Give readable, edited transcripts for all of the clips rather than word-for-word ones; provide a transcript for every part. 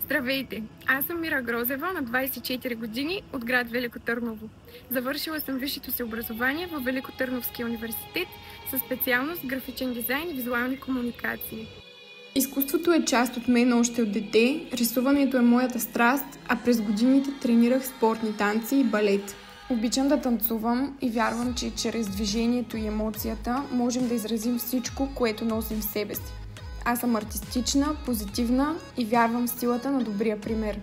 Здравейте! Аз съм Мира Грозева, на 24 години, от град Велико Търново. Завършила съм висшето си образование във Велико Търновския университет със специалност графичен дизайн и визуални комуникации. Изкуството е част от мен още от дете, рисуването е моята страст, а през годините тренирах спортни танци и балет. Обичам да танцувам и вярвам, че чрез движението и емоцията можем да изразим всичко, което носим в себе си. Аз съм артистична, позитивна и вярвам в силата на добрия пример.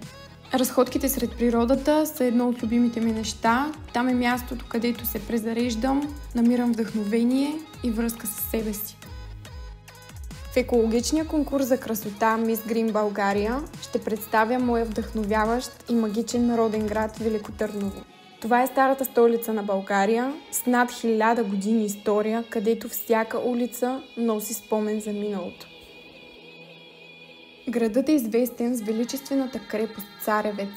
Разходките сред природата са едно от любимите ми неща. Там е мястото, където се презареждам, намирам вдъхновение и връзка с себе си. В екологичния конкурс за красота Мис Грин България ще представя моя вдъхновяващ и магичен роден град Велико Търново. Това е старата столица на България с над 1000 години история, където всяка улица носи спомен за миналото. Градът е известен с величествената крепост Царевец,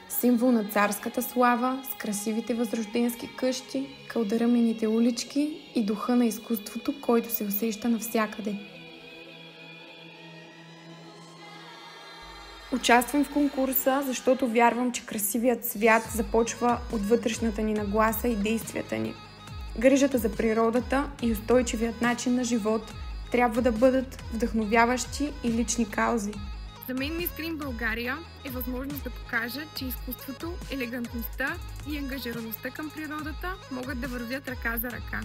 символ на царската слава, с красивите възрожденски къщи, кълдъръмените улички и духа на изкуството, който се усеща навсякъде. Участвам в конкурса, защото вярвам, че красивият свят започва от вътрешната ни нагласа и действията ни. Грижата за природата и устойчивият начин на живот трябва да бъдат вдъхновяващи и лични каузи. За мен Мис Грин България е възможност да покажа, че изкуството, елегантността и ангажираността към природата могат да вървят ръка за ръка.